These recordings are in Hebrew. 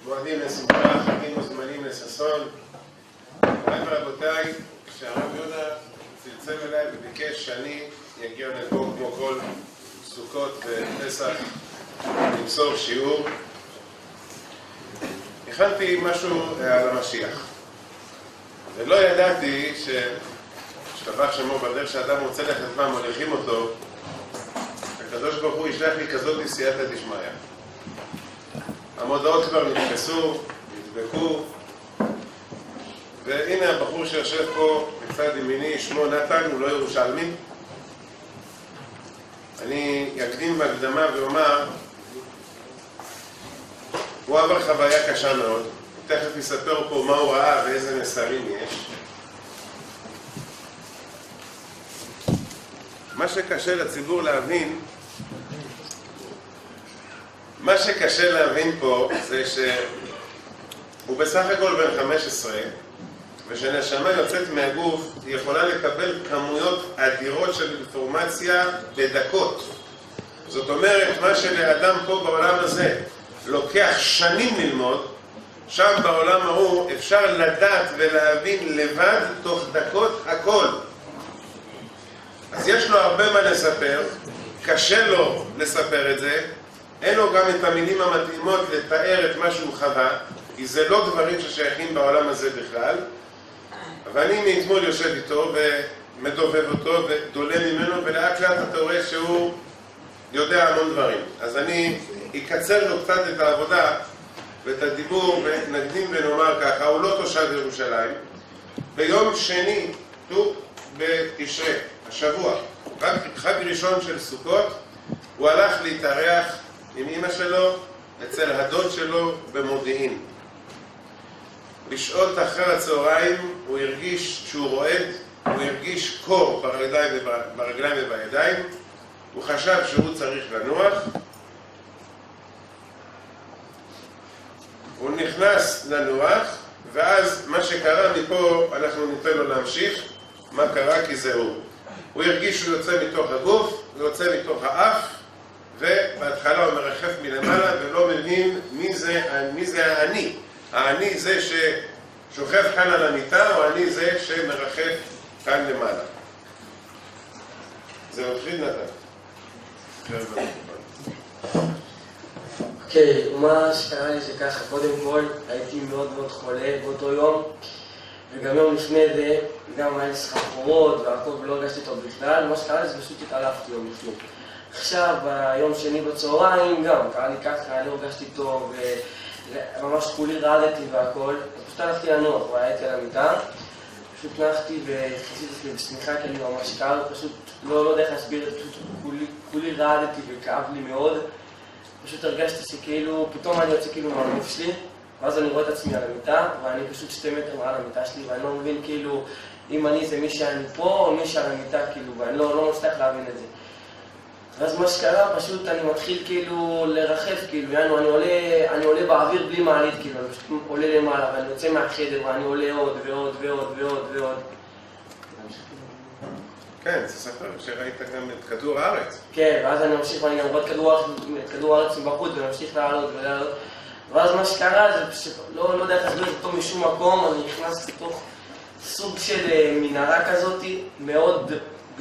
מועדים לשמחה, חגים וזמנים לששון. מוריי ורבותיי, כשהרב יהודה צלצל אליי וביקש שאני אגיע לפה כמו כל סוכות ופסח למסור שיעור, הכנתי משהו על המשיח. ולא ידעתי ששתבח שמו בדרך שאדם רוצה ללכת מה מוליכים אותו, הקדוש ברוך הוא ישלח לי כזאת בסייעתא דשמיא. המודעות כבר נתפסו, נדבקו, והנה הבחור שיושב פה בצד ימיני, שמו נתן, הוא לא ירושלמי. אני אקדים בהקדמה ואומר, הוא עבר חוויה קשה מאוד, תכף יספר פה מה הוא ראה ואיזה מסרים יש. מה שקשה לציבור להבין, מה שקשה להבין פה זה שהוא בסך הכל בן 15, ושנשמה יוצאת מהגוף היא יכולה לקבל כמויות אדירות של אינפורמציה בדקות. זאת אומרת, מה שלאדם פה בעולם הזה לוקח שנים ללמוד, שם בעולם ההוא אפשר לדעת ולהבין לבד תוך דקות הכל. אז יש לו הרבה מה לספר, קשה לו לספר את זה, אין לו גם את המילים המתאימות לתאר את מה שהוא חווה, כי זה לא דברים ששייכים בעולם הזה בכלל. אבל אני מאתמול יושב איתו ומדובב אותו ודולה ממנו, ולאט לאט אתה רואה שהוא יודע המון דברים. אז אני אקצר לו קצת את העבודה ואת הדיבור, ונקדים ונאמר ככה, הוא לא תושב ירושלים. ביום שני, בתשרי, השבוע, חג ראשון של סוכות, הוא הלך להתארח עם אמא שלו אצל הדוד שלו במודיעין. בשעות אחר הצהריים הוא הרגיש שהוא רועד, הוא הרגיש קור ברגליים ובידיים, הוא חשב שהוא צריך לנוח, הוא נכנס לנוח, ואז מה שקרה מפה אנחנו ניתן לו להמשיך מה קרה, כי זה הוא הרגיש שהוא יוצא מתוך הגוף, הוא יוצא מתוך האף, ובהתחלה הוא מרחף מלמעלה ולא מבין מי זה האני. האני זה ששוכב כאן על המיטה, או אני זה שמרחף כאן למעלה. זה מתחיל נתן. אוקיי, מה שקרה לי זה ככה, קודם כל הייתי מאוד מאוד חולה באותו יום, וגם יום לפני זה, גם היה לי סחרחורות והכל ולא הרגשתי טוב בכלל. מה שקרה לי זה פשוט התעלפתי יום לפני. עכשיו, ביום שני בצהריים גם, קרה לי ככה, לא הרגשתי טוב, וממש כולי רעדתי והכל. פשוט הלכתי לנוח והייתי על המיטה, פשוט נחתי והכניסתי את עצמי בשמיכה, כי אני ממש קר, פשוט לא יודע איך להסביר את זה, פשוט כולי רעדתי וכאב לי מאוד. פשוט הרגשתי שכאילו, פתאום אני יוצא כאילו מהגוף שלי, ואז אני רואה את עצמי על המיטה, ואני פשוט 2 מטר מעל המיטה שלי, ואני לא מבין כאילו אם אני זה מי שאני פה או מי שעל המיטה, כאילו, ואני לא מצליח להבין את זה. ואז מה שקרה, פשוט אני מתחיל כאילו לרחף, כאילו, אני עולה באוויר בלי מעלית, כאילו, אני פשוט עולה למעלה, ואני יוצא מהחדר, ואני עולה עוד ועוד ועוד ועוד ועוד. כן, זה ספר שראית גם את כדור הארץ. כן, ואז אני ממשיך ואני גם רואה את כדור הארץ מבחוץ, ואני ממשיך לעלות ולעלות. ואז מה שקרה זה שלא יודע איך להסביר אותו משום מקום, אני נכנס לתוך סוג של מנהרה כזאת מאוד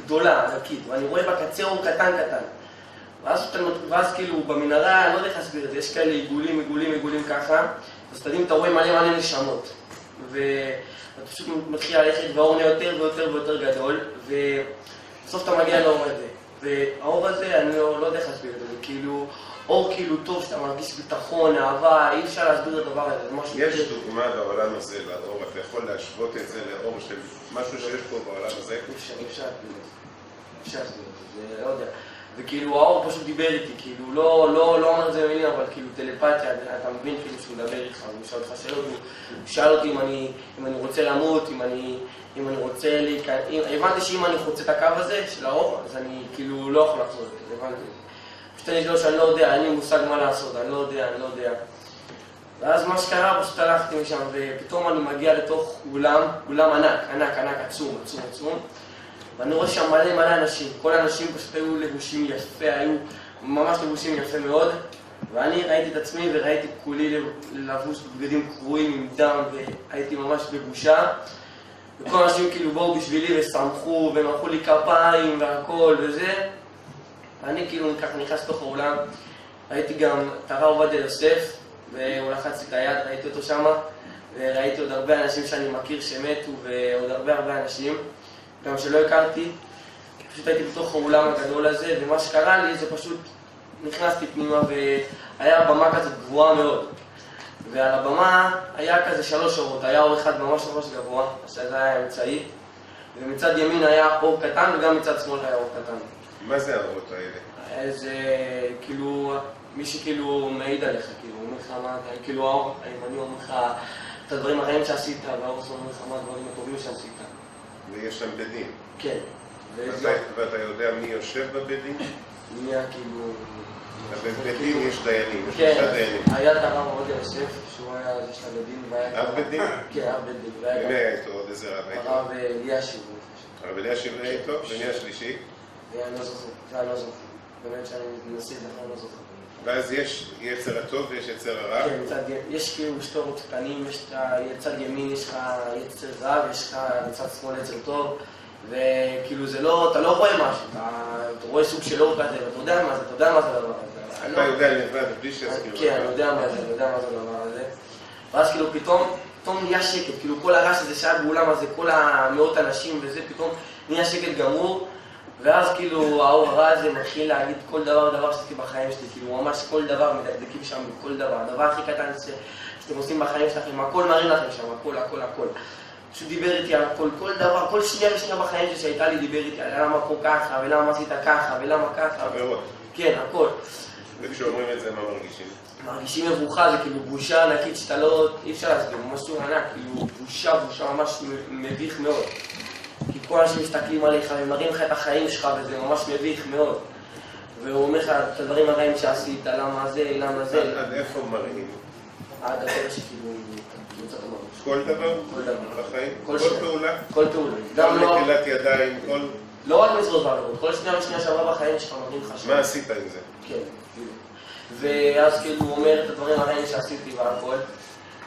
גדולה, ענקית, ואני רואה בקצה הוא קטן. ואז כאילו במנהרה, אני לא יודע איך להסביר את זה, יש כאלה עיגולים ככה, אז אתה רואה מלא נשמות. ואתה פשוט מתחיל ללכת והאור נהיה יותר ויותר ויותר גדול, ובסוף אתה מגיע לאור הזה. והאור הזה, אני לא יודע איך להסביר את זה, כאילו אור כאילו טוב, שאתה מרגיש ביטחון, אהבה, אי אפשר להסביר את הדבר הזה. יש דוגמה בעולם הזה לאור, אתה יכול להשוות את זה לאור של משהו שיש פה בעולם הזה? אפשר להסביר את זה, זה לא יודע. וכאילו האור פשוט דיבר איתי, כאילו לא אומר את זה במילים, אבל כאילו טלפתיה, אתה מבין כאילו שהוא מדבר איתך, הוא שאל אותך שאלות, הוא שאל אותי אם אני רוצה למות, אם אני רוצה הבנתי שאם אני חוצה את הקו הזה של האור, אז אני כאילו לא יכול לחזור את זה, הבנתי. פשוט אני לא שאני לא יודע, אין לי מושג מה לעשות, אני לא יודע. ואז מה שקרה, פשוט הלכתי משם, ופתאום אני מגיע לתוך אולם ענק, עצום. ואני רואה שם מלא אנשים, כל האנשים פשוט היו לבושים יפה, היו ממש לבושים יפה מאוד. ואני ראיתי את עצמי וראיתי כולי לבוש בגדים קרועים עם דם והייתי ממש בבושה. וכל אנשים כאילו באו בשבילי ושמחו ומחאו לי כפיים והכל וזה. ואני כאילו ככה נכנס לתוך האולם, ראיתי גם את הרב עובדיה יוסף והוא לחץ לי את היד, ראיתי אותו שמה וראיתי עוד הרבה אנשים שאני מכיר שמתו ועוד הרבה אנשים גם שלא הכרתי. פשוט הייתי בתוך האולם הגדול הזה ומה שקרה לי זה פשוט נכנסתי פנימה והיה במה כזאת גבוהה מאוד ועל הבמה היה כזה 3 אורות, היה אור אחד ממש גבוה, שזה היה אמצעי ומצד ימין היה אור קטן וגם מצד שמאל היה אור קטן. מה זה האורות האלה? זה כאילו, מי שכאילו מעיד עליך, כאילו, הוא אומר לך מה, כאילו האור הימני אומר לך את הדברים הרעים שעשית והאור שמאל אומר לך מה הדברים הטובים שעשית. ויש שם בדין? כן. ואתה יודע מי יושב בבדין? מי כאילו... בבדין יש דיינים, יש 3 כן, דיינים. היה את הרב עובדיה יוסף, שהוא היה זה של הבדין והיה... אב בדין? כן, אב בדין. ומי היה איתו? עוד איזה רב היה איתו? הרב אלישיב. הרב אלישיב היה איתו? ומי השלישי? זה אני לא זוכר. באמת שאני מנסה לדבר, אני לא זוכר. ואז יש יצר הטוב ויש יצר הרע? כן, יש כאילו 2 אורות קטנים, יש את יצר ימין, יש לך יצר רע, ויש לך מצד שמאל יצר טוב. וכאילו זה לא, אתה לא רואה משהו, אתה רואה סוג של אור כזה, ואתה יודע מה זה, אתה יודע מה זה הדבר הזה. אתה יודע לבד, בלי שיזכירו. כן, אני יודע מה זה, אני יודע מה זה הדבר הזה. ואז כאילו פתאום נהיה שקט, כאילו כל הרעש הזה שהיה באולם הזה, כל המאות אנשים וזה, פתאום נהיה שקט גמור. ואז כאילו האור הרע הזה מתחיל להגיד כל דבר שעשיתי בחיים שלי, כאילו ממש כל דבר מדקדקים שם, כל דבר. הדבר הכי קטן שאתם עושים בחיים שלכם, הכל מראים לכם שם, הכל. פשוט דיבר איתי על כל דבר, כל שנייה ושנייה בחיים שהייתה לי דיבר איתי על למה פה ככה, ולמה עשית ככה, ולמה ככה. עבירות. כן, הכל. וכשאומרים את זה, מה מרגישים? מרגישים מבוכה, זה כאילו בושה ענקית שאתה לא... אי אפשר להסביר, משהו ענק, כאילו בושה ממש מביך מאוד. כי כל אנשים מסתכלים עליך ומראים לך את החיים שלך וזה ממש מביך מאוד. והוא אומר לך את הדברים הרעים שעשית, למה זה. עד איפה מראים? עד הדבר שכאילו... כל דבר? כל דבר. בחיים? כל פעולה? כל פעולה. גם נטילת ידיים, כל... לא רק מזרות ועבירות, כל שנייה ושנייה שעברה בחיים שלך מראים לך שם. מה עשית עם זה? כן, כאילו. ואז כאילו הוא אומר את הדברים הרעים שעשיתי והכל.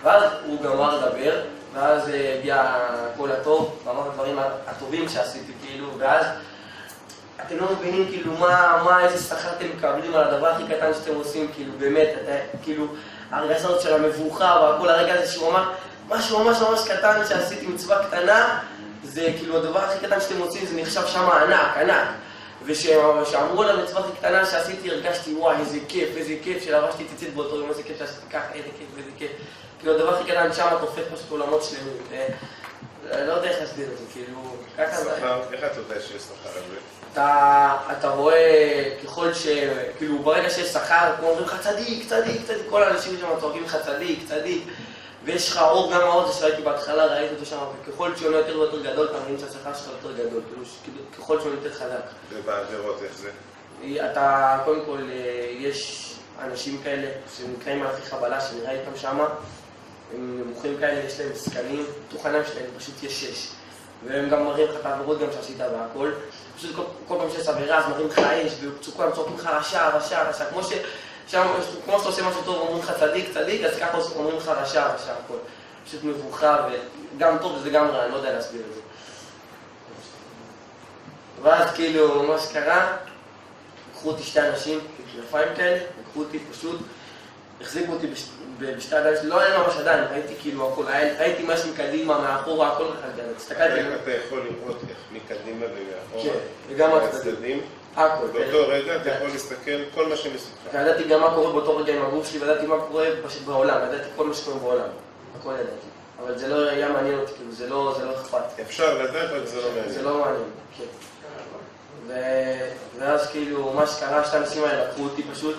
ואז הוא גמר לדבר, ואז הגיע הקול הטוב, ואמר את הדברים הטובים שעשיתי, כאילו, ואז אתם לא מבינים כאילו איזה שכר אתם מקבלים על הדבר הכי קטן שאתם עושים, כאילו, באמת, כאילו, ההרגשה הזאת של המבוכה והכל הרגע הזה שהוא אמר, משהו ממש קטן שעשיתי מצווה קטנה, זה כאילו הדבר הכי קטן שאתם עושים, זה נחשב שם ענק. ושאמרו על המצווה הכי קטנה שעשיתי, הרגשתי וואי, איזה כיף שלבשתי ציצית באותו יום, איזה כיף שעשיתי ככה, איזה כיף. כאילו הדבר הכי קטן שם תופק פשוט עולמות שלמים. לא יודע איך להסביר את זה, כאילו, ככה זה... איך אתה יודע שיש שכר על זה? אתה רואה ככל ש... כאילו ברגע שיש שכר, כמו אומרים לך צדיק, כל האנשים שם צועקים לך צדיק, ויש לך אור גם מאוד שראיתי בהתחלה, ראיתי אותו שם, וככל שהוא יותר ויותר גדול, אתה מבין שהשכר שלך יותר גדול, כאילו ככל שהוא יותר חזק. ובעבירות איך זה? אתה, קודם כל, יש אנשים כאלה שנקראים מלאכי חבלה, שנראה איתם שמה, הם נמוכים כאלה, יש להם סקלים, תוכנם שלהם פשוט יש 6. והם גם מראים לך את העבירות גם שעשית והכל. פשוט כל פעם שיש עבירה, אז מראים לך אש, וכולם צועקים לך רשע, כמו שאתה עושה משהו טוב, אומרים לך צדיק, אז ככה אומרים לך רשע, הכל. פשוט מבוכה, וגם טוב וזה גם רע, אני לא יודע להסביר את זה. ואז כאילו, מה שקרה, לקחו אותי 2 אנשים, כנפיים כאלה, לקחו אותי פשוט, החזיקו אותי בשתי ידיים שלי, לא היה ממש ידיים, ראיתי כאילו הכל, ראיתי משהו מקדימה, מאחורה, הכל הסתכלתי. אתה יכול לראות איך מקדימה ומאחורה, וגם מהצדדים, הכל. באותו רגע אתה יכול להסתכל כל מה שמסתכל. וידעתי גם מה קורה באותו רגע עם הגוף שלי, וידעתי מה קורה בעולם, ידעתי כל מה שקורה בעולם, הכל ידעתי. אבל זה לא היה מעניין אותי, כאילו, זה לא אכפת. אפשר לדעת, אבל זה לא מעניין. זה לא מעניין, כן. ואז כאילו, מה שקרה, 2 אנשים האלה לקחו אותי פשוט,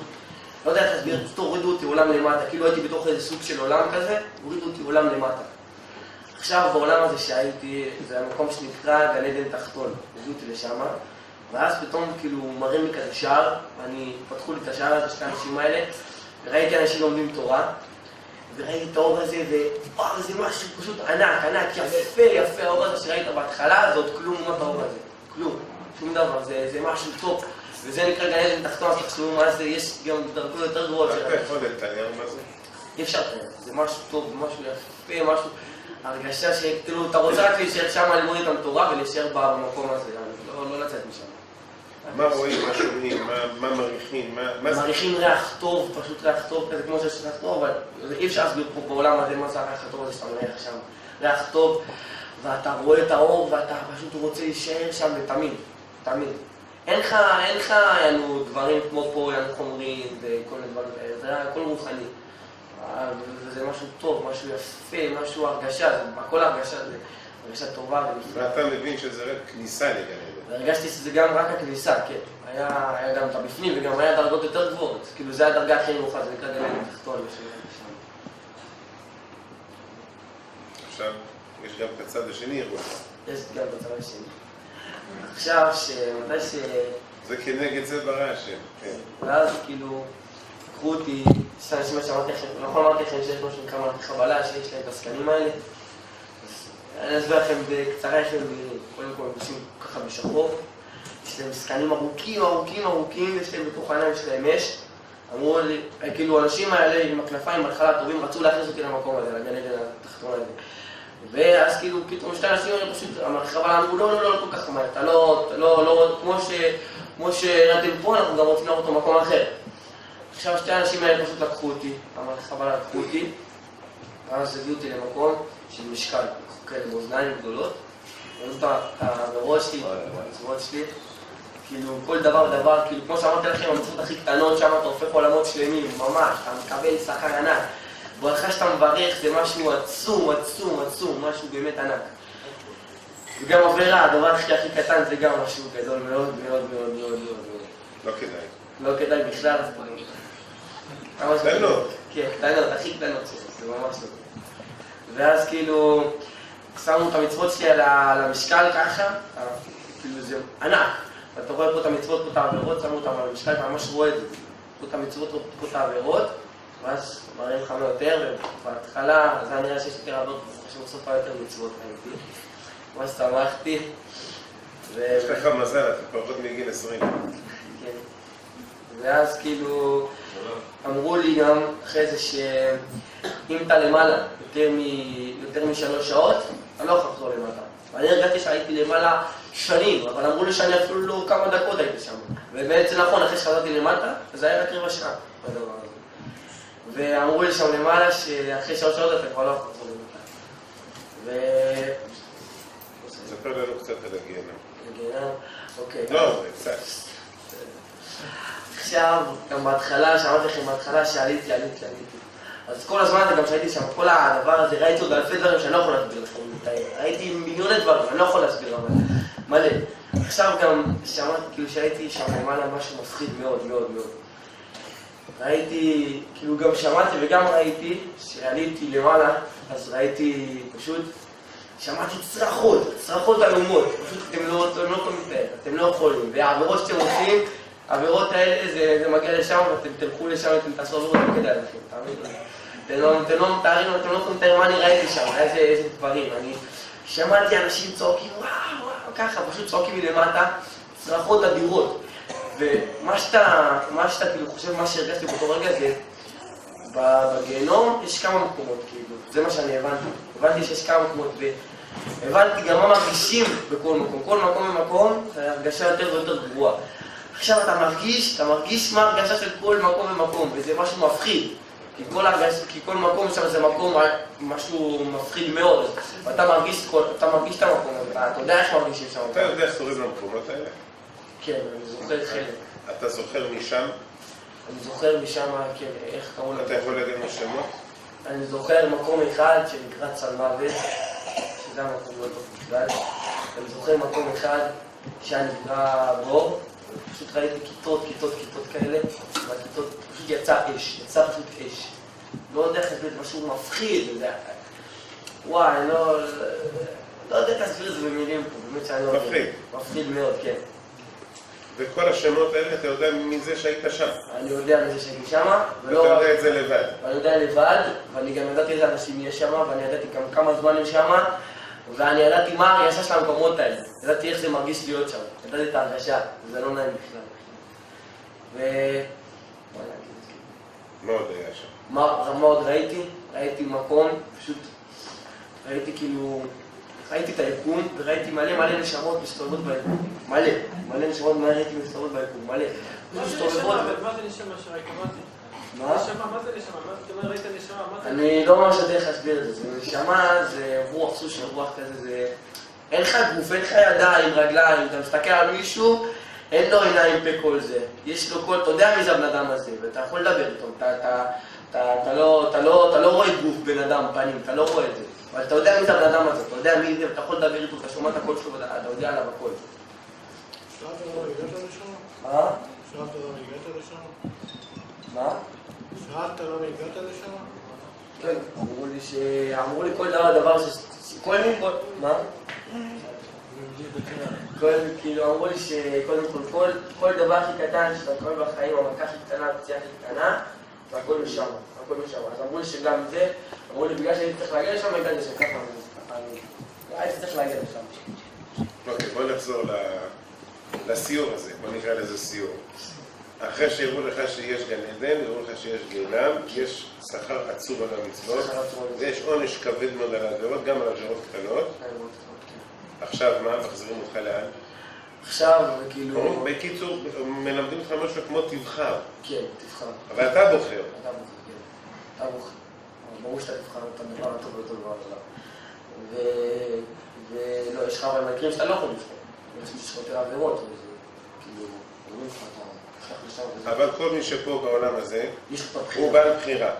לא יודע איך להסביר, פשוט הורידו אותי עולם למטה, כאילו הייתי בתוך איזה סוג של עולם כזה, הורידו אותי עולם למטה. עכשיו בעולם הזה שהייתי, זה המקום שנקרא גן עדן תחתון, הורידו אותי לשם, ואז פתאום כאילו מראים לי כזה שער, פתחו לי את השער הזה, 2 אנשים האלה, וראיתי אנשים לומדים תורה, וראיתי את האור הזה, ווואו, זה משהו פשוט ענק, יפה, האור הזה שראית בהתחלה, זה עוד כלום לעומת האור הזה, כלום, שום דבר, זה משהו טוב. וזה נקרא גן עדן תחתון, אז תחשבו מה זה, יש גם דרגות יותר גרועות של אתה יכול לתאר מה זה? אי אפשר לתאר, זה משהו טוב, משהו יפה, משהו... הרגשה שכאילו, אתה רוצה רק להישאר שם ללמוד את המתורה ולהישאר במקום הזה, לא לצאת משם. מה רואים, מה שומעים, מה מריחים, מה זה? מריחים ריח טוב, פשוט ריח טוב כזה כמו שיש ריח טוב, אבל אי אפשר להסביר פה בעולם הזה מה זה הריח הטוב הזה שאתה מריח שם. ריח טוב, ואתה רואה את האור ואתה פשוט רוצה להישאר שם לתמיד, תמיד. אין לך דברים כמו פה, חומרים וכל מיני דברים כאלה, זה הכל רוחני. וזה משהו טוב, משהו יפה, משהו הרגשה, הכל הרגשה זה הרגשה טובה ונפלאה. ואתה מבין שזה רק כניסה לגן עדן. והרגשתי שזה גם רק הכניסה, כן. היה גם את הבפנים וגם היה דרגות יותר גבוהות. כאילו זה הדרגה הכי נמוכה, זה נקרא גן עדן תחתון. עכשיו, יש גם את הצד השני, רואה. יש גם את הצד השני. עכשיו, מתי זה כנגד זה ברא השם, כן. ואז כאילו, לקחו אותי, יש אנשים שאמרתי לכם, נכון אמרתי לכם שיש משהו שנקרא מלאכי חבלה, שיש להם את הסקנים האלה. אני אסביר לכם בקצרה, יש להם קודם כל מבושים ככה בשחור. יש להם סקנים ארוכים, יש להם בתוך העיניים שלהם אש. אמרו לי, כאילו האנשים האלה עם הכנפיים בהתחלה טובים רצו להכניס אותי למקום הזה, לגן עדן התחתון הזה. ואז כאילו פתאום שתי אנשים האלה פשוט, המלאכי חבלה אמרו לא כל כך מהר, אתה לא, כמו שראיתם פה, אנחנו גם רוצים לראות אותו במקום אחר. עכשיו שתי האנשים האלה פשוט לקחו אותי, המלאכי חבלה לקחו אותי, ואז הביאו אותי למקום של משקל, כאלה באוזניים גדולות, ראו את העבירות שלי, העצבות שלי, כאילו כל דבר, כאילו כמו שאמרתי לכם, המצוות הכי קטנות, שם אתה הופך עולמות שלמים, ממש, אתה מקבל שכר ענק, ואחרי שאתה מברך זה משהו עצום, משהו באמת ענק. וגם עבירה, הדבר הכי קטן זה גם משהו גדול מאוד. לא כדאי. לא כדאי בכלל, אז קטנות. כן, קטנות, הכי קטנות זה ממש לא. ואז כאילו, שמו את המצוות שלי על המשקל ככה, כאילו זה ענק. ואתה רואה פה את המצוות, פה את העבירות, שמו אותם על המשקל, אתה ממש רואה את זה. פה את המצוות, פה את העבירות, ואז מראים לך יותר, ובהתחלה זה נראה שיש יותר עבירות, שבסוף היה יותר מצוות הייתי. ממש שמחתי. יש לך מזל, אתה פחות מגיל 20. כן. ואז כאילו, אמרו לי גם אחרי זה שאם אתה למעלה יותר מ3 שעות, אתה לא יכול לחזור למטה. ואני הרגעתי שהייתי למעלה שנים, אבל אמרו לי שאני אפילו לא כמה דקות הייתי שם. ובעצם נכון, אחרי שחזרתי למטה, זה היה רק 15 שעה בדבר הזה. ואמרו לי שם למעלה שאחרי 3 שעות אתה כבר לא יכול לחזור למטה. ספר לנו קצת על הגיהנום. הגיהנום? אוקיי. לא, קצת. עכשיו, גם בהתחלה, שאמרתי לכם בהתחלה שעליתי. אז כל הזמן הזה גם שהייתי שם, כל הדבר הזה, ראיתי עוד אלפי דברים שאני לא יכול להסביר לכם. ראיתי מיליוני דברים, אני לא יכול להסביר, אבל מלא. עכשיו גם שמעתי, כאילו שהייתי שם למעלה משהו מפחיד מאוד. ראיתי, כאילו גם שמעתי וגם ראיתי, שעליתי למעלה, אז ראיתי פשוט, שמעתי צרחות אלומות, פשוט אתם לא יכולים לתאר, אתם לא יכולים, והעבירות שאתם עושים, העבירות האלה זה מגיע לשם ואתם תלכו לשם ואתם תעשו עבירות, לא כדאי לכם, תאמינו לי. אתם לא מתארים, אתם לא יכולים לתאר מה אני ראיתי שם, איזה דברים. אני שמעתי אנשים צועקים, וואו, ככה, פשוט צועקים מלמטה, צרחות אדירות. ומה שאתה כאילו חושב, מה שהרגשתי באותו רגע זה, בגיהנום יש כמה מקומות, כאילו, זה מה שאני הבנתי שיש כמה מקומות, והבנתי גם מה מרגישים בכל מקום, כל מקום ומקום, זה הרגשה יותר ויותר גרועה. עכשיו אתה מרגיש מה הרגשה של כל מקום ומקום, וזה משהו מפחיד. כי כל מקום שם זה מקום, משהו מפחיד מאוד, ואתה מרגיש את המקום הזה, אתה יודע איך מרגישים שם. אתה יודע איך קוראים למקומות האלה? כן, אני זוכר חלק. אתה זוכר משם? אני זוכר משם, כן, איך קראו לזה. אתה יכול להגיד לו שמות? אני זוכר מקום אחד שנקרא צלמוות, שזה המקום לא טוב בכלל. אני זוכר מקום אחד שהיה נקרא בור, פשוט ראיתי כיתות כאלה, והכיתות פשוט יצא פשוט אש. לא יודע איך להסביר, משהו מפחיד, וואי, לא יודע איך להסביר את זה במילים פה, באמת שאני לא יודע. מפחיד מאוד, כן. וכל השמות האלה, אתה יודע מזה שהיית שם? אני יודע מזה שהייתי שם, ואתה יודע את זה לבד? אני יודע לבד, ואני גם ידעתי איזה אנשים יש שם, ואני ידעתי גם כמה זמן הם שם, ואני ידעתי מה הרגשה של המקומות האלה. ידעתי איך זה מרגיש להיות שם, ידעתי את ההרגשה, וזה לא נעים בכלל. מה עוד היה שם? מה עוד ראיתי? ראיתי מקום, פשוט ראיתי כאילו, ראיתי את היקום וראיתי מלא נשמות מסתובבות ביקום. מלא נשמות ראיתי מסתובבות ביקום, מלא. מה זה נשמה שראית? מה? נשמה, מה זה נשמה? מה זאת אומרת, ראית נשמה? מה זה? אני לא ממש יודע איך להסביר את זה. נשמה זה רוח, סוג של רוח כזה, זה... אין לך גוף, אין לך ידיים, רגליים, אתה מסתכל על מישהו, אין לו עיניים פה כל זה. יש לו כל... אתה יודע מי זה הבן אדם הזה, ואתה יכול לדבר איתו. אתה לא רואה גוף בן אדם, פנים, אתה לא רואה את זה. אבל אתה יודע מי זה הבן אדם הזה, אתה יודע מי זה, ואתה יכול לדבר איתו, אתה שומע את הקול שלו, אתה יודע עליו הכל. שאלת למה הגעת לשם? מה? שאלת למה הגעת לשם? מה? שאלת למה הגעת לשם? כן, אמרו לי כל דבר כל מי... מה? כאילו אמרו לי שקודם כל דבר הכי קטן שאתה קורא בחיים, המכה הכי קטנה, הפציעה הכי קטנה, והכל משם, הכל משם. אז אמרו לי שגם זה, אמרו לי בגלל שהייתי צריך להגיע לשם, הגעתי לשם ככה, הייתי צריך להגיע לשם. אוקיי, בוא נחזור לסיור הזה, בוא נקרא לזה סיור. אחרי שיראו לך שיש גן עדן, יראו לך שיש גיהנם, יש שכר עצום על המצוות, ויש עונש כבד מאוד על העבירות, גם על עבירות קטנות. עכשיו מה? מחזירים אותך לאן? עכשיו, כאילו... בקיצור, מלמדים אותך משהו כמו תבחר. כן, תבחר. אבל אתה בוחר. אתה בוחר, כן. אתה בוחר. ברור שאתה תבחר את הדבר הטוב ביותר בעולם. ולא, יש לך אבל מקרים שאתה לא יכול לבחור. יש לך יותר עבירות, כאילו, אומרים לך, אתה תשלח לשם. אבל כל מי שפה בעולם הזה, יש לך בחירה. הוא בעל בחירה.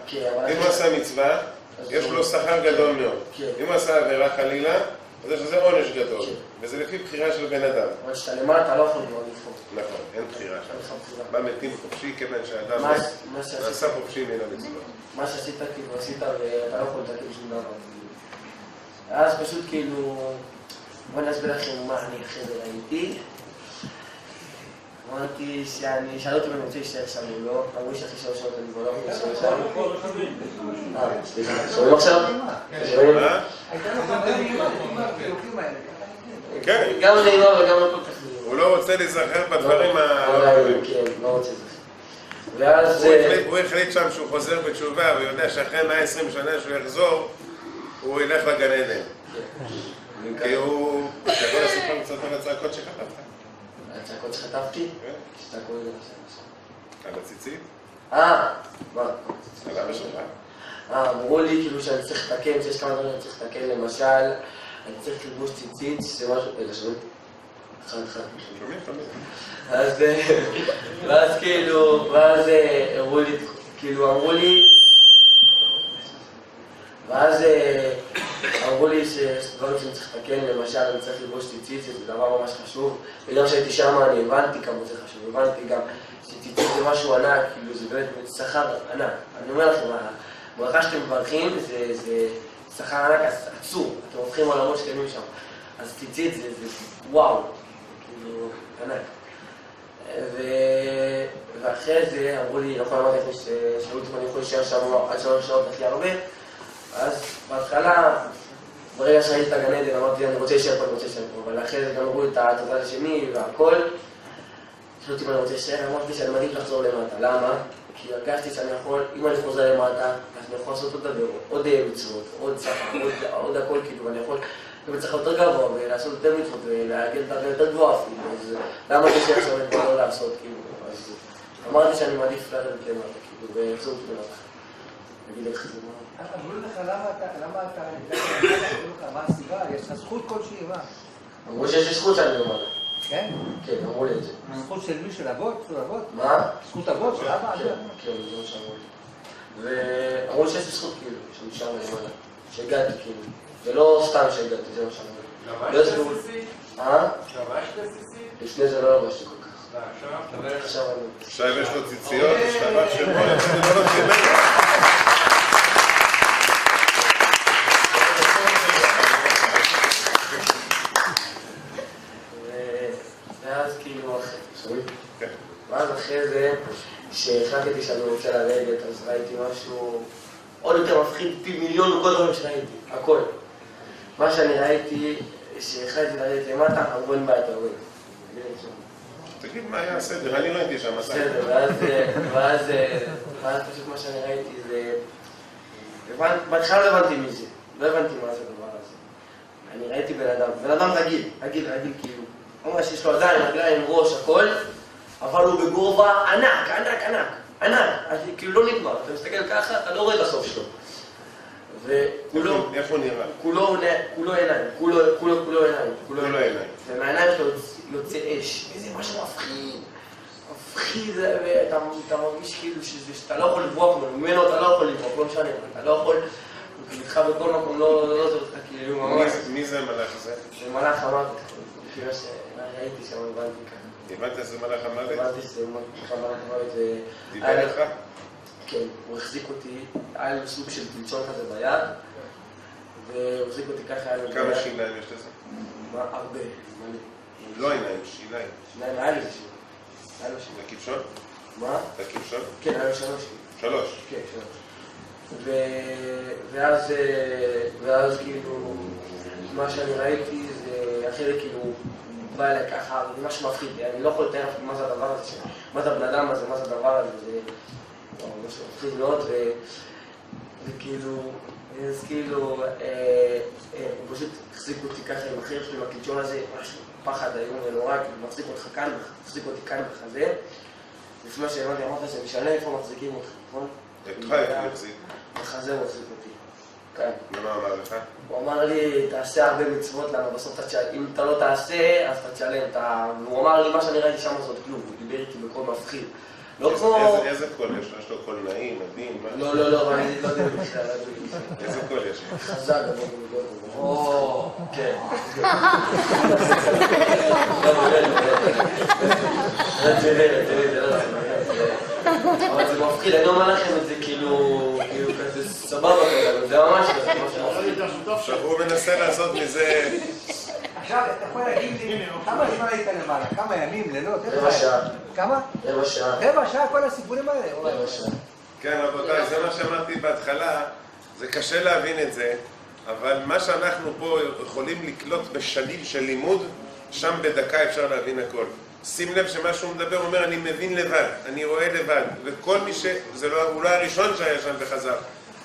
אם הוא עשה מצווה, יש לו שכר גדול מאוד. אם הוא עשה עבירה חלילה, אז יש לזה עונש גדול. וזה לפי בחירה של בן אדם. אבל כשאתה למטה, אתה לא יכול לבחור. נכון, אין בחירה. אין לך בחירה. מה מתים חופשי, כיוון שהאדם נעשה חופשי מן המצוות. מה שעשית, כאילו, עשית ואתה לא יכול לתקן שום דבר. אז פשוט כאילו, בוא נסביר לכם מה אני אחרי זה ראיתי. אמרתי שאני, שאלו אותי אם אני רוצה להישאר שם או לא, אמרו שאחרי 3 שעות אני כבר לא יכול להישאר שם. סליחה, שומעים עכשיו? שומעים? הייתה לו כמה דיוקים האלה. כן. גם נעימה וגם לא כל כך נעימה. הוא לא רוצה להיזכר בדברים כן, לא רוצה את זה. ואז... הוא החליט שם שהוא חוזר בתשובה, והוא יודע שאחרי 120 שנה שהוא יחזור, הוא ילך לגן עדן. כי הוא... אתה יכול לספר קצת על הצעקות שחטפת? הצעקות שחטפתי? כן. שאתה קורא לזה. על הציצית? מה? על אבא שלך? אמרו לי כאילו שאני צריך לתקן, שיש כמה דברים שאני צריך לתקן, למשל, אני צריך ללבוש ציצית, שזה משהו... רגע, שומעים? אחד. שומעים. ואז כאילו, ואז אמרו לי, ואז אמרו לי שדברים שאני צריך לתקן, למשל אני צריך ללבוש ציצית, זה דבר ממש חשוב, וגם כשהייתי שם אני הבנתי כמה זה חשוב, הבנתי גם שציצית זה משהו ענק, כאילו זה באמת שכר ענק. אני אומר לכם, ברכה שאתם מברכים זה שכר ענק עצום, אתם הופכים עולמות שלמים שם, אז ציצית זה וואו, כאילו ענק. ואחרי זה אמרו לי, לא יכול אמרתי לפני ששאלו אותי אם אני יכול להישאר שם עד 3 שעות הכי הרבה, אז בהתחלה, ברגע שהייתי את הגן עדן, אמרתי אני רוצה להישאר פה, אבל אחרי זה גם אמרו את הצד השני והכל, שאלו אותי אם אני רוצה להישאר, אמרתי שאני מעדיף לחזור למטה. למה? כי הרגשתי שאני יכול, אם אני חוזר למטה, אז אני יכול לעשות עוד מצוות, עוד שכר, עוד הכל כאילו, ואני יכול גם צריך יותר גבוה ולעשות יותר מצוות ולהגיע לדרגה יותר גבוהה אפילו, אז למה זה שעכשיו אני יכול לא לעשות כאילו, אז אמרתי שאני מעדיף לרדת למטה כאילו, ולחזור למטה. נגיד איך זה מה? אמרו לך למה אתה מה הסיבה? יש לך זכות כלשהי, מה? אמרו שיש לי זכות שאני למעלה. כן? כן, אמרו לי את זה. זכות של מי? של אבות? של אבות? מה? זכות אבות? של אבא? כן, זה מה שאמרו לי. ואמרו לי שיש לי זכות כאילו, שאני שם למעלה. שהגעתי כאילו. ולא סתם שהגעתי, זה מה שאמרו לי. לבשת סיסי? לבשת סיסי? לפני זה לא לבשתי כל כך. ועכשיו? עכשיו יש לו ציציות, השתבח שבו, אני לא נותן ממנו. ואז כאילו ואז אחרי זה, כשהחלטתי שאני רוצה לרדת, אז ראיתי משהו עוד יותר מפחיד פי מיליון מכל דברים שראיתי, הכל. מה שאני ראיתי, כשהחלטתי לרדת למטה, אמרו אין בעיה, אתה רואה. תגיד מה היה הסדר, אני לא הייתי שם. בסדר, ואז פשוט מה שאני ראיתי זה... בהתחלה לא הבנתי מי זה, לא הבנתי מה זה הדבר הזה. אני ראיתי בן אדם רגיל כאילו. ממש שיש לו עדיין, רגליים, ראש, הכל, אבל הוא בגובה ענק. כאילו לא נגמר, אתה מסתכל ככה, אתה לא רואה את הסוף שלו. איך הוא נראה? כולו עיניים, כולו עיניים. ומהעיניים שלו יוצא אש, וזה משהו מפחיד, ואתה מרגיש כאילו שאתה לא יכול לברוח ממנו, אתה לא יכול לברוח, לא משנה, אתה לא יכול, הוא איתך בכל מקום, לא עוזר לך כאילו ממש. מי זה המלאך הזה? זה מלאך המוות, כאילו שראיתי שם, הבנתי כאן. הבנת שזה מלאך המוות? הבנתי שזה מלאך המוות. דיבר לך? כן, הוא החזיק אותי, היה לי סוג של פלצון כזה ביד, והוא החזיק אותי ככה... כמה שיניים יש לזה? הרבה, מלא. לא עיניים, שיניים. שיניים, היה לי שיניים. היה לו שיניים. לכבשון? מה? לכבשון? כן, היה לו 3 שיניים. 3? כן, 3. ואז כאילו, מה שאני ראיתי זה אחרי כאילו, הוא בא אליי ככה, זה משהו מפחיד, אני לא יכול לתאר מה זה הדבר הזה, מה זה הבן אדם הזה, מה זה הדבר הזה, זה משהו מפחיד מאוד, וכאילו, אז כאילו, הוא פשוט החזיק אותי ככה עם החיוך שלי, עם הקיצ'ון הזה, משהו פחד איום ונורא, כאילו מחזיק אותך כאן, מחזיק אותי כאן בחזה. לפני שהבנתי, אמרת שזה משנה איפה מחזיקים אותך, נכון? איתך איפה הוא החזיק? בחזה הוא החזיק אותי, כאן. ומה אמר לך? הוא אמר לי, תעשה הרבה מצוות, למה בסוף אם אתה לא תעשה, אז אתה תשלם. והוא אמר לי, מה שאני ראיתי שם זאת כלום, הוא דיבר איתי בקול מפחיד. לא כמו... איזה קול יש? יש לו קול נעים, עדין, מה? לא, אני לא יודע בכלל. איזה קול יש? חזק, או, כן. אבל זה מפחיד, אני אומר לכם את זה כאילו כזה סבבה כזה, זה ממש כזה, משהו מפחיד. עכשיו הוא מנסה לעשות מזה... עכשיו, אתה יכול להגיד לי, כמה זמן היית למעלה? כמה ימים, לילות? רבע שעה. כמה? רבע שעה. רבע שעה כל הסיפורים האלה? רבע שעה. כן, רבותיי, זה מה שאמרתי בהתחלה, זה קשה להבין את זה, אבל מה שאנחנו פה יכולים לקלוט בשנים של לימוד, שם בדקה אפשר להבין הכל. שים לב שמה שהוא מדבר, הוא אומר, אני מבין לבד, אני רואה לבד, וכל מי הוא לא הראשון שהיה שם וחזר.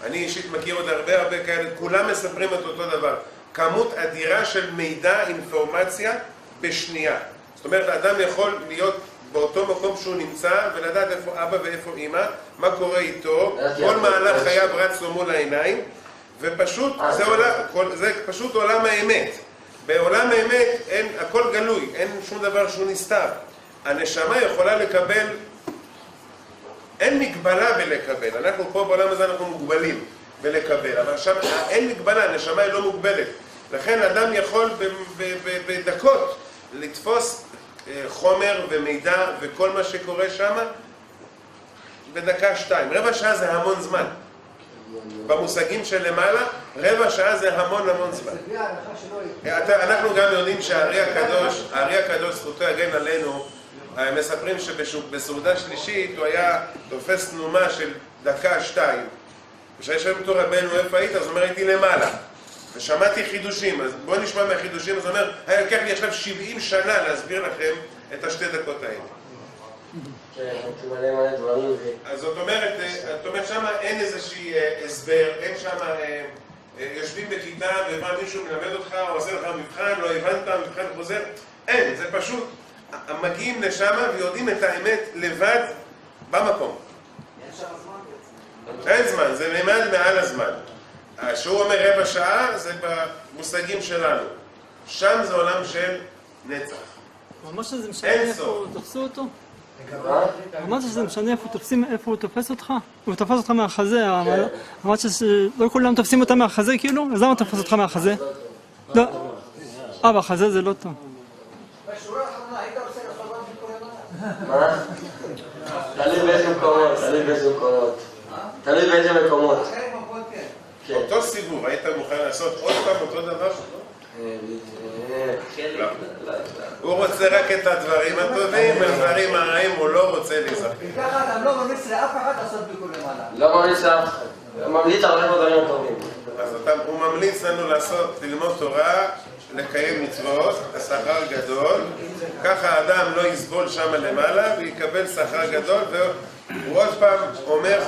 אני אישית מכיר עוד הרבה כאלה, כולם מספרים את אותו דבר. כמות אדירה של מידע, אינפורמציה, בשנייה. זאת אומרת, האדם יכול להיות באותו מקום שהוא נמצא, ולדעת איפה אבא ואיפה אמא, מה קורה איתו, כל מהלך חייו רץ לו מול העיניים, ופשוט, זה פשוט עולם האמת. בעולם האמת הכל גלוי, אין שום דבר שהוא נסתר. הנשמה יכולה לקבל, אין מגבלה בלקבל. אנחנו פה בעולם הזה אנחנו מוגבלים בלקבל, אבל שם אין מגבלה, הנשמה היא לא מוגבלת. לכן אדם יכול בדקות לתפוס חומר ומידע וכל מה שקורה שם בדקה 2. רבע שעה זה המון זמן. במושגים של למעלה, רבע שעה זה המון זמן. אנחנו גם יודעים שהארי הקדוש, זכותו יגן עלינו, מספרים שבסעודה שלישית הוא היה תופס תנומה של דקה 2. כשהיה שואלים אותו רבנו איפה היית, אז הוא אומר הייתי למעלה. ושמעתי חידושים, אז בואו נשמע מהחידושים, אז הוא אומר, היה לקח לי עכשיו 70 שנה להסביר לכם את השתי דקות האלה. כן, מלא דברים. אז זאת אומרת שמה אין איזושהי הסבר, אין שמה, יושבים בכיתה ובא מישהו מלמד אותך, או עושה לך מבחן, לא הבנת, מבחן חוזר, אין, זה פשוט, מגיעים לשמה ויודעים את האמת לבד במקום. אין זמן, זה מימד מעל הזמן. שהוא אומר רבע שעה, זה במושגים שלנו. שם זה עולם של נצח. ממש שזה משנה איפה תופסו אותו? אמרת שזה משנה איפה הוא תופס אותך? הוא תופס אותך מהחזה, אמרת שלא כולם תופסים אותה מהחזה כאילו? אז למה תופס אותך מהחזה? לא. בחזה זה לא טוב. בשורה האחרונה היית עושה לחובה בכל יום? מה? תלוי באיזה מקומות. אחרי מקומות כן. אותו סיבוב, היית מוכן לעשות עוד פעם אותו דבר? הוא רוצה רק את הדברים הטובים, הדברים הרעים הוא לא רוצה להיזכר. וככה אדם לא ממליץ לאף אחד לעשות ביקור למעלה. לא ממליץ לאף אחד. הוא ממליץ הרבה דברים טובים. אז הוא ממליץ לנו ללמוד תורה לקיים מצוות, השכר גדול, ככה האדם לא יסבול שם למעלה ויקבל שכר גדול, והוא עוד פעם אומר,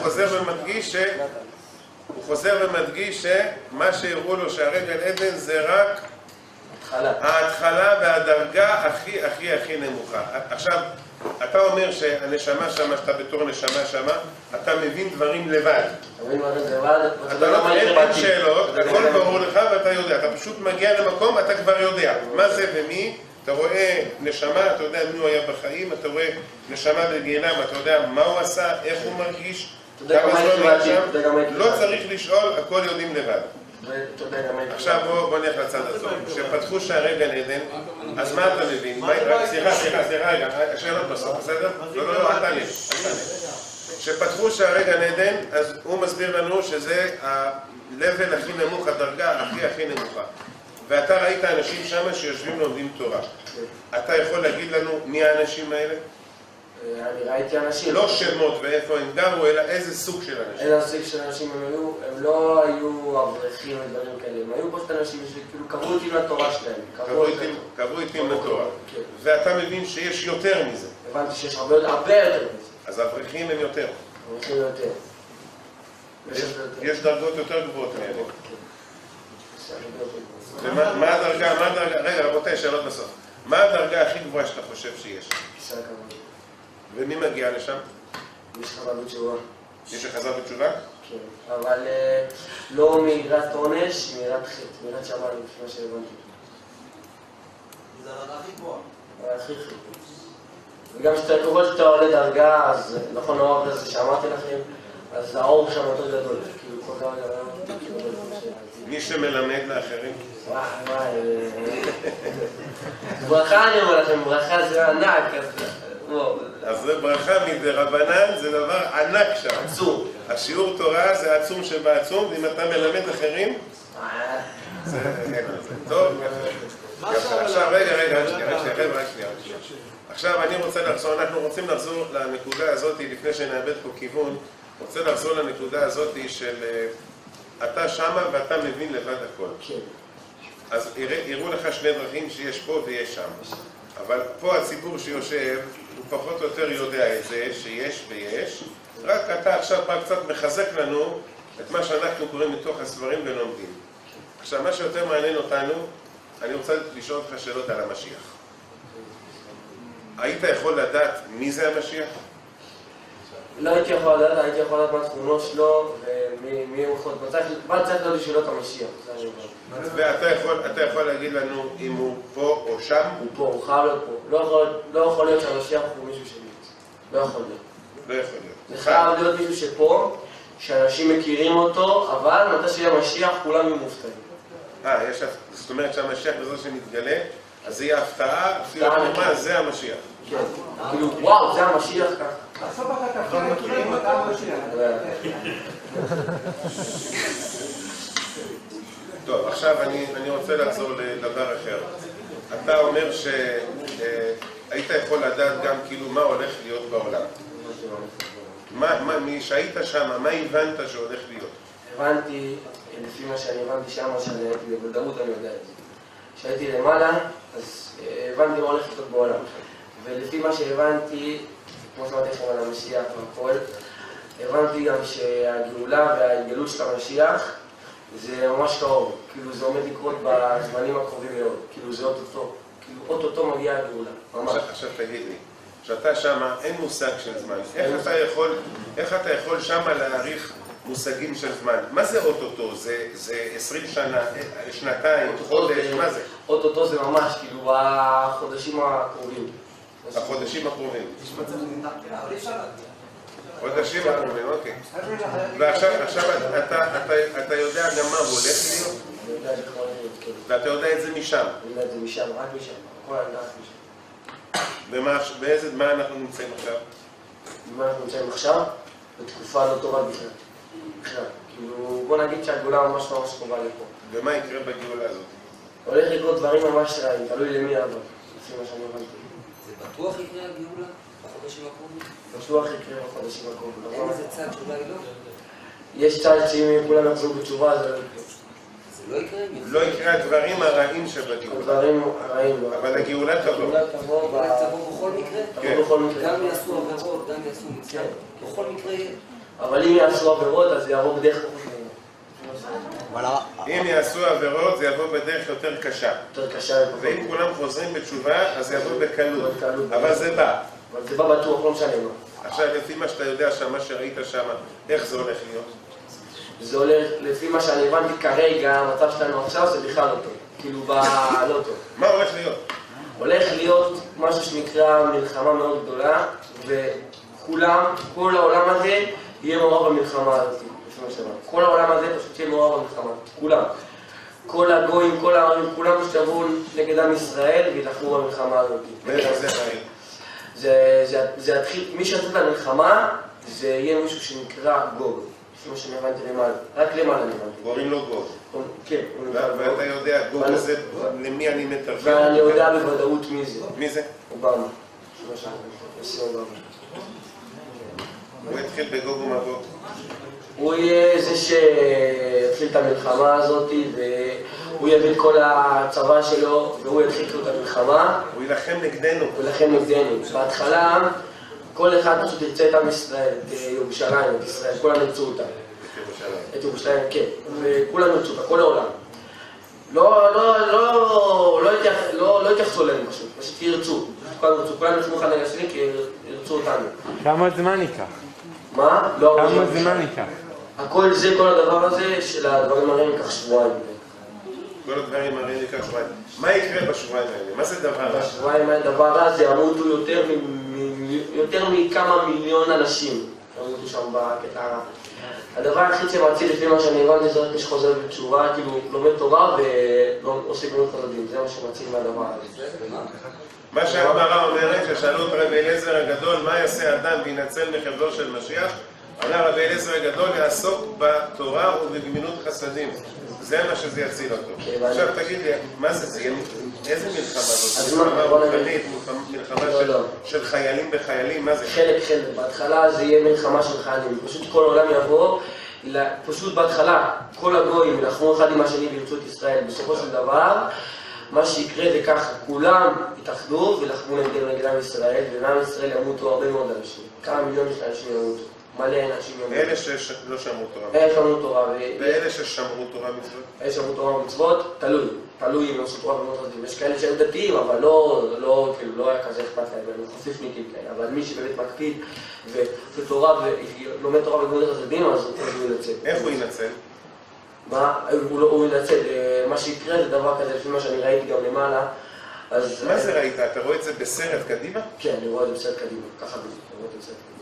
חוזר ומדגיש שמה שהראו לו שהרי גן עדן זה רק ההתחלה והדרגה הכי נמוכה. עכשיו, אתה אומר שהנשמה שמה, שאתה בתור נשמה שמה, אתה מבין דברים לבד. אתה לא אין שאלות, הכל ברור לך ואתה יודע. אתה פשוט מגיע למקום, אתה כבר יודע מה זה ומי. אתה רואה נשמה, אתה יודע מי הוא היה בחיים, אתה רואה נשמה בגיהנם, אתה יודע מה הוא עשה, איך הוא מרגיש, כמה זמן היה שם. לא צריך לשאול, הכל יודעים לבד. עכשיו בוא נלך לצד הטוב. כשפתחו שערי גן עדן, אז מה אתה מבין? סליחה, רגע, השאלות בסוף, בסדר? לא, אל תענה. כשפתחו שערי גן עדן, אז הוא מסביר לנו שזה ה-level הכי נמוך, הדרגה הכי נמוכה. ואתה ראית אנשים שם שיושבים לומדים תורה. אתה יכול להגיד לנו מי האנשים האלה? אני ראיתי אנשים. לא שמות ואיפה הם גרו, אלא איזה סוג של אנשים. איזה סוג של אנשים הם לא היו אברכים ודברים כאלה, הם היו פשוט אנשים שכאילו קראו איתי לתורה שלהם. קראו איתי לתורה. ואתה מבין שיש יותר מזה. הבנתי שיש הרבה יותר מזה. אז האברכים הם יותר. אברכים יותר. יש דרגות יותר גבוהות מאלה. ומה הדרגה, רגע רבותיי, שאלות בסוף. מה הדרגה הכי גבוהה שאתה חושב שיש? כיסא הכבוד. ומי מגיע לשם? מי שחזר בתשובה. מי שחזר בתשובה? כן, אבל לא מיראת עונש, מיראת חטא, מיראת שמיים, לפי מה שהבנתי. זה הדרגה הכי גבוהה. הכי חטא. וגם ככל שאתה עולה דרגה, אז נכון האור הזה שאמרתי לכם, אז האור שם יותר גדול. כאילו כל דבר גדול. מי שמלמד לאחרים? וואי, ברכה אני אומר לכם, ברכה זה ענק, אז זה ברכה מדרבנן, זה דבר ענק שם. עצום. השיעור תורה זה עצום שבעצום, ואם אתה מלמד אחרים, זה טוב. עכשיו, רגע, רק שנייה. עכשיו אני רוצה לחזור, אנחנו רוצים לחזור לנקודה הזאת, לפני שנאבד פה כיוון, רוצה לחזור לנקודה הזאת של אתה שמה ואתה מבין לבד הכל. אז יראו לך שני דרכים שיש פה ויש שם. אבל פה הציבור שיושב, הוא פחות או יותר יודע את זה, שיש ויש. רק אתה עכשיו בא קצת מחזק לנו את מה שאנחנו קוראים מתוך הספרים ולומדים. עכשיו, מה שיותר מעניין אותנו, אני רוצה לשאול אותך שאלות על המשיח. היית יכול לדעת מי זה המשיח? לא הייתי יכול לדעת, הייתי יכול לדעת מה התכונות שלו ומי הוא יכול... מה צריך לדעת בשבילו את המשיח? ואתה יכול להגיד לנו אם הוא פה או שם? הוא פה, הוא חייב להיות פה. לא יכול להיות שהמשיח הוא מישהו שלי. לא יכול להיות. לא יכול להיות. זה חייב להיות מישהו שפה, שאנשים מכירים אותו, אבל מתי שיהיה המשיח כולם יהיו מופתעים. זאת אומרת שהמשיח בזאת שמתגלה, אז זה יהיה הפתעה, אפילו מה זה המשיח. כן, כאילו וואו, זה המשיח ככה. בסוף אתה תפתיע מכירים אותם המשיח. טוב, עכשיו אני רוצה לחזור לדבר אחר. אתה אומר שהיית יכול לדעת גם כאילו מה הולך להיות בעולם. שהיית שם, מה הבנת שהולך להיות? הבנתי, לפי מה שאני הבנתי שם, שאני הייתי בוודאות, אני יודע את זה. כשהייתי למעלה, אז הבנתי מה הולך להיות בעולם. ולפי מה שהבנתי, כמו שאמרתי לכם על המשיח והכל, הבנתי גם שהגאולה וההתגלות של המשיח זה ממש קרוב. כאילו זה עומד לקרות בזמנים הקרובים מאוד. כאילו זה אוטוטו. כאילו אוטוטו מגיעה הגאולה. ממש. עכשיו תגיד לי, שאתה שמה אין מושג של זמן. איך אתה יכול שמה להעריך מושגים של זמן? מה זה אוטוטו? זה 20 שנה, שנתיים, חודש, מה זה? אוטוטו זה ממש, כאילו החודשים הקרובים. החודשים הקרובים. חודשים הקרובים, אוקיי. ועכשיו אתה יודע גם מה הוא הולך להיות? ואתה יודע את זה משם? אני יודע את זה משם, רק משם. הכל אני יודע משם. באיזה, מה אנחנו נמצאים עכשיו? מה אנחנו נמצאים עכשיו? בתקופה לא טובה בכלל. כאילו, בוא נגיד שהגאולה ממש קרובה לפה. ומה יקרה בגאולה הזאת? הולך לקרות דברים ממש רעים, תלוי למי אבל, לפי מה שאני הבנתי. זה בטוח יקרה הגאולה בחודשים הקרובים? בטוח יקרה בחודשים הקרובים. אין איזה צד שאולי לא? יש צד שאם כולם יחזרו בתשובה זה לא יקרה. לא יקרה. לא יקרה הדברים הרעים שבגאולה. הדברים הרעים לא. אבל הגאולה תבוא. הגאולה תבוא תבוא בכל מקרה. תבוא בכל מקרה. גם יעשו עבירות, גם יעשו מצוות. בכל מקרה יהיה. אבל אם יעשו עבירות, אז זה יבוא בדרך אם יעשו עבירות, זה יבוא בדרך יותר קשה. יותר קשה. ואם כולם חוזרים בתשובה, אז זה יבוא בקלות. אבל זה בא. אבל זה בא בטוח, לא משנה מה. עכשיו, לפי מה שאתה יודע שם, מה שראית שם, איך זה הולך להיות? זה הולך, לפי מה שאני הבנתי כרגע, המצב שלנו עכשיו זה בכלל לא טוב. כאילו, לא טוב. מה הולך להיות? הולך להיות משהו שנקרא מלחמה מאוד גדולה, וכולם, כל העולם הזה, יהיה מעורב במלחמה הזאת. כל העולם הזה פשוט יהיה מעורב במלחמה. כולם. כל הגויים, כל הערים, כולם ישתבו נגד עם ישראל ויילחמו במלחמה הזאת. ואיך זה חיים? זה יתחיל, מי שיצא למלחמה, זה יהיה מישהו שנקרא גוג. לפי מה שאני הבנתי למעלה. רק למעלה אני הבנתי. קוראים לו גוג. כן. ואתה יודע, גוג הזה, למי אני מתרגם? ואני יודע בוודאות מי זה. מי זה? אובמה. הוא התחיל בגוג ומגוג. הוא יהיה זה שיתחיל את המלחמה הזאת, והוא יביא את כל הצבא שלו, והוא יתחיל את המלחמה. הוא ילחם נגדנו. הוא ילחם נגדנו. בהתחלה, כל אחד פשוט ירצה את עם ישראל, את ירושלים, את ישראל, כולם ירצו אותה. את ירושלים, כן. וכולם ירצו אותה, כל העולם. לא יתייחסו אלינו פשוט ירצו. כולם ירצו אחד נגד השני כי ירצו אותנו. כמה זמן ייקח? מה? כמה זמן ייקח? הכל זה, כל הדבר הזה של הדברים הרעים ייקח שבועיים. כל הדברים הרעים ייקח שבועיים. מה יקרה בשבועיים האלה? מה זה דבר רע? בשבועיים האלה דבר רע זה ימותו יותר מכמה מיליון אנשים. ימותו שם בקטע הרע. הדבר היחיד שמציל לפי מה שאני הבנתי זה רק מי שחוזר בתשובה, כאילו לומד תורה ולא עושה גמילות חסדים. זה מה שמציל מהדבר הזה. מה שהגמרא אומרת, ששאלו את רבי אליעזר הגדול, מה יעשה אדם וינצל מחבלו של משיח? ענה רבי אליעזר הגדול, יעסוק בתורה ובגמילות חסדים. זה מה שזה יציל אותו. עכשיו תגיד לי, מה זה? איזה מלחמה זאת? מלחמה רוחנית, מלחמה של חיילים בחיילים, מה זה? חלק. בהתחלה זה יהיה מלחמה של חיילים. פשוט כל העולם יבוא, פשוט בהתחלה כל הגויים ילחמו אחד עם השני וירצו את ישראל. בסופו של דבר, מה שיקרה זה ככה, כולם יתאחדו ולחמו נגד עם ישראל, ועם ישראל ימותו הרבה מאוד אנשים. כמה מיליון של אנשים ימותו. מלא אנשים ימותו. אלה שלא שמרו תורה. אלה שמרו תורה. ואלה ששמרו תורה מצוות? אלה שמרו תורה ומצוות, תלוי אם לא שמרו תורה ומצוות. יש כאלה שהיו דתיים, אבל לא היה כזה אכפת להם, הם חפיפניקים כאלה. אבל מי שבאמת מקפיד ותורה ולומד תורה וגמילות חסדים, אז הוא ינצל. איך הוא ינצל? מה? הוא ינצל. מה שיקרה זה דבר כזה, לפי מה שאני ראיתי גם למעלה. מה זה ראית? אתה רואה את זה בסרט קדימה? כן, אני רואה את זה בסרט קדימה. ככה אני רואה את זה בסרט קדימה.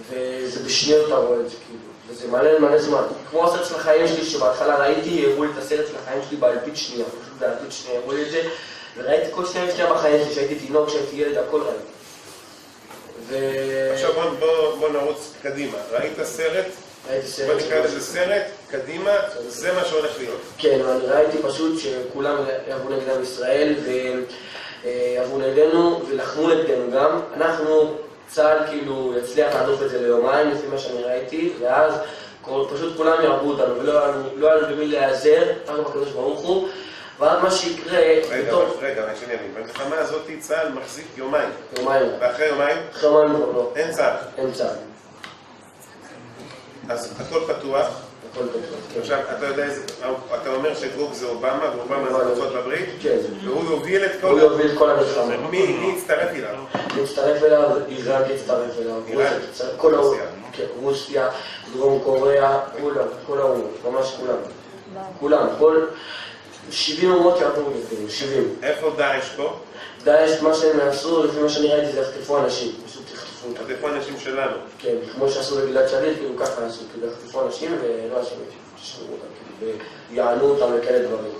וזה בשניות אתה רואה את זה, כאילו. וזה מלא זמן. כמו הסרט של החיים שלי, שבהתחלה ראיתי, הראו לי את הסרט של החיים שלי באלפית שנייה. פשוט באלפית שנייה, הראו לי את זה. וראיתי כל שנייה בחיים שלי, שהייתי תינוק, שהייתי ילד, הכל ראיתי. עכשיו בוא נרוץ קדימה. ראית סרט? ראיתי סרט. בוא נקרא לזה סרט, קדימה, זה מה שהולך להיות. כן, ואני ראיתי פשוט שכולם יעברו נגד עם ישראל, ויעברו נגדנו, ולחמו נגדנו גם. אנחנו, צה"ל כאילו יצליח לעדוף את זה ליומיים, לפי מה שאני ראיתי, ואז פשוט כולם יעברו אותנו, ולא היה לנו במי להיעזר, רק בקדוש ברוך הוא. ואז מה שיקרה... רגע, מה שאני אבין, במלחמה הזאת צה"ל מחזיק יומיים. יומיים. ואחרי יומיים? אחרי יומיים לא. אין צה"ל. אין צה"ל. אז הכל פתוח. הכל פתוח. עכשיו, אתה יודע איזה... אתה אומר שגוג זה אובמה, ואובמה זה ארצות הברית? כן. והוא יוביל את כל... הוא יוביל את כל המלחמה. מי יצטרף אליו? יצטרף אליו, איראן יצטרף אליו. איראן? כל רוסיה. כן, רוסיה, דרום קוריאה, כל האומות, ממש כולם. כל 70 אומות יעברו נגדנו, 70. איפה דאעש פה? דאעש, מה שהם יעשו, לפי מה שאני ראיתי, זה יחטפו אנשים. פשוט יחטפו אותם. יחטפו אנשים שלנו. כן, כמו שעשו לגלעד שליט, כאילו ככה עשו, כאילו יחטפו אנשים ולא עשו, תשמעו אותם, כאילו, ויענו אותם וכאלה דברים.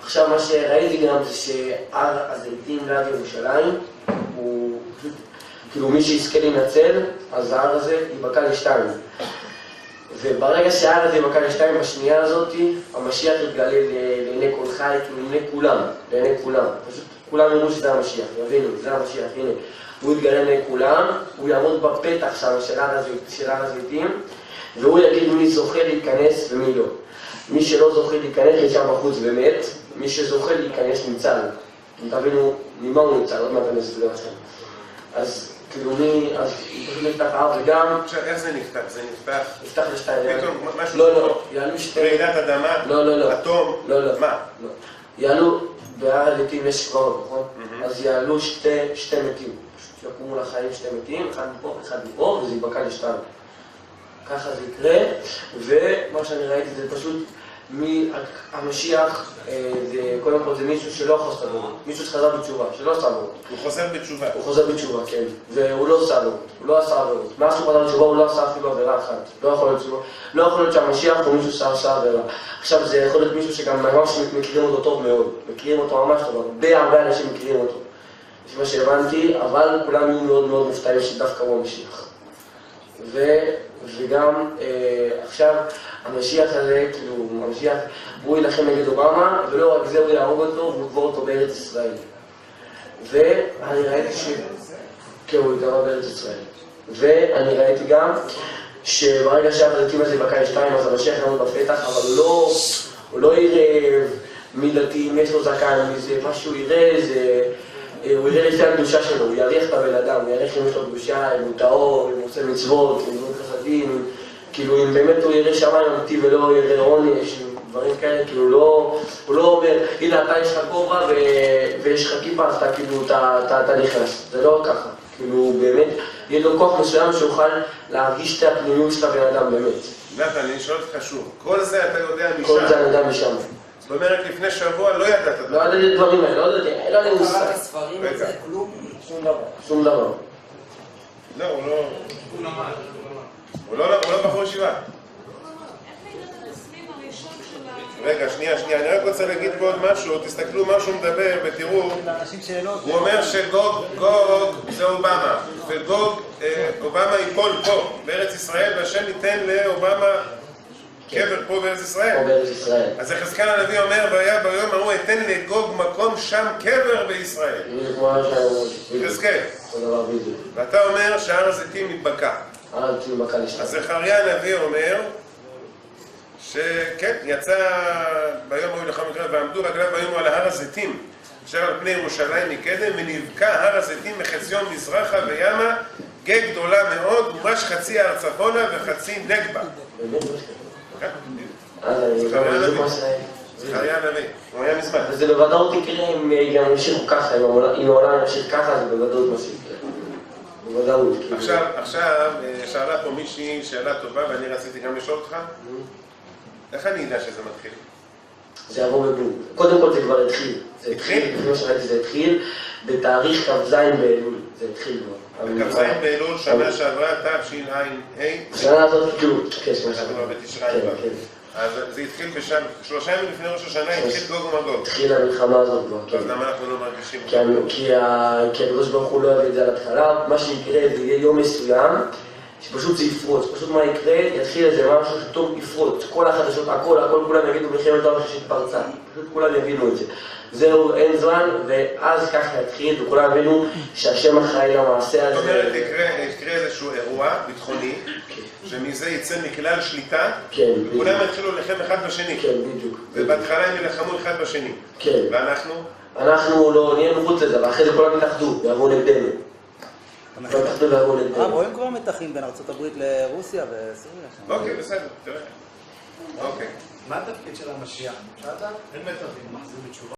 עכשיו, מה שראיתי גם זה שהר הזיתים ליד ירושלים, הוא כאילו מי שיזכה להינצל, אז ההר הזה ייבקע לשתיים. וברגע שההר הזה ייבקע לשתיים בשנייה הזאת, המשיח יתגלה לעיני כל חי, לעיני כולם. פשוט כולם יראו שזה המשיח, יבינו, זה המשיח, הנה. הוא יתגלה לעיני כולם, הוא יעמוד בפתח שם של הר הזיתים, והוא יגיד מי זוכה להיכנס ומי לא. מי שלא זוכה להיכנס נשאר בחוץ ומת, מי שזוכה להיכנס ניצל. תבינו ממה הוא ניצל, עוד מעט אני אסביר לכם. אז כאילו אז פשוט נפתח האב וגם... עכשיו, איך זה נפתח? זה נפתח? נפתח לשתיים. פתאום משהו... לא, יעלו שתי... רעידת אדמה? לא. אטום? לא. מה? לא. יעלו, בהר הזיתים יש קברות, נכון? אז יעלו שתי מתים. פשוט יקומו לחיים שתי מתים, אחד מפה, אחד מפה, וזה ייבקע לשתיים. ככה זה יקרה, ומה שאני ראיתי זה פשוט המשיח, קודם כל זה מישהו שלא יכול לעשות עבורות, מישהו שחזר בתשובה, שלא עשה עבורות. הוא חוזר בתשובה. הוא חוזר בתשובה, כן, והוא לא עשה עבורות, הוא לא עשה עבורות. מאז שהוא חזר בתשובה הוא לא עשה אפילו עבירה אחת. לא יכול להיות שהמשיח הוא מישהו שעשה עבירה. עכשיו זה יכול להיות מישהו שגם ממש מכירים אותו טוב מאוד, מכירים אותו ממש טוב, הרבה אנשים מכירים אותו. זה מה שהבנתי, אבל כולם יהיו מאוד מאוד מופתעים שדווקא הוא המשיח. וגם עכשיו המשיח הזה, כאילו המשיח, הוא ילחם נגד אובמה, ולא רק זה הוא יהרוג אותו, והוא יקבור אותו בארץ ישראל. ואני ראיתי כן, הוא יקבור בארץ ישראל. ואני ראיתי גם שברגע שהחזקים הזה בקה 2, אז המשיח יעמוד בפתח, אבל הוא לא יראה מילתי, אם יש לו זקן, מה שהוא יראה זה... הוא יראה לפי הקדושה שלו, הוא יעריך את הבן אדם, הוא יעריך אם יש לו קדושה, אם הוא טהור, אם הוא עושה מצוות, אם הוא חסדים, כאילו אם באמת הוא יראה שמיים אמיתי ולא יראה עונש, דברים כאלה, כאילו הוא לא אומר, הנה אתה יש לך כובע ויש לך כיפה, אז אתה כאילו, אתה נכנס, זה לא ככה, כאילו באמת, יהיה לו כוח מסוים שיוכל להרגיש את הפנימיות של הבן אדם באמת. נתן, אני שואל אותך שוב, כל זה אתה יודע משם? כל זה אני יודע משם. זאת אומרת, לפני שבוע לא ידעת את זה. לא ידעתי את דברים האלה, לא ידעתי מושג. קראת ספרים על זה, כלום? שום דבר. לא, הוא לא בחור ישיבה. רגע, שנייה, אני רק רוצה להגיד פה עוד משהו, תסתכלו מה שהוא מדבר ותראו. הוא אומר שגוג זה אובמה, וגוג, אובמה ייפול פה, בארץ ישראל, והשם ייתן לאובמה קבר פה בארץ ישראל. אז יחזקאל הנביא אומר, והיה ביום ההוא אתן לגוג מקום שם קבר בישראל. יחזקאל. ואתה אומר שהר הזיתים מתבקע. אז זכריה הנביא אומר שכן, יצא ביום ההוא לאחר מכן ועמדו רגליו ביום על הר הזיתים אשר על פני ירושלים מקדם, ונבקע הר הזיתים מחציון מזרחה וימה גג גדולה מאוד, ומש חצי הר צפונה וחצי נגבה. זכריה הנביא, הוא היה מזמן. וזה בוודאות יקרה אם גם ימשיכו ככה, אם העולם ימשיך ככה, זה בוודאות מה שיקרה. בוודאות. עכשיו, שאלה פה מישהי שאלה טובה, ואני רציתי גם לשאול אותך. איך אני יודע שזה מתחיל? זה יבוא בבום. קודם כל זה כבר התחיל. התחיל? לפני שראיתי זה התחיל בתאריך כ"ז באלול. זה התחיל כבר. כ"ז באלול, שנה שעברה, תשע"ה. השנה הזאת כאילו, כן, שנה אנחנו שעברה. בתשרי כבר. אז זה התחיל בשם, 3 ימים לפני ראש השנה, התחיל גוג ומגוג. התחיל המלחמה הזאת כבר, אז למה אנחנו לא מרגישים? כי הקדוש ברוך הוא לא יביא את זה על התחלה, מה שיקרה זה יהיה יום מסוים, שפשוט זה יפרוץ, פשוט מה יקרה, יתחיל איזה משהו שטוב יפרוץ, כל החדשות, הכל, כולם יגידו מלחמת העולם שהתפרצה, פשוט כולם יבינו את זה. זהו, אין זמן, ואז ככה יתחיל, וכולם יבינו שהשם אחראי למעשה הזה. זאת אומרת, יקרה איזשהו אירוע ביטחוני, שמזה יצא מכלל שליטה, וכולם יתחילו להילחם אחד בשני. כן, בדיוק. ובהתחלה הם ילחמו אחד בשני. כן. ואנחנו? אנחנו לא נהיה מחוץ לזה, ואחרי זה כולם יתאחדו, ויבואו נגדנו. רואים כבר מתחים בין ארצות הברית לרוסיה וסוריה. אוקיי, בסדר, תראה. אוקיי. מה התפקיד של המשיח? שאתה? אין מתחים, מחזיר בתשובה.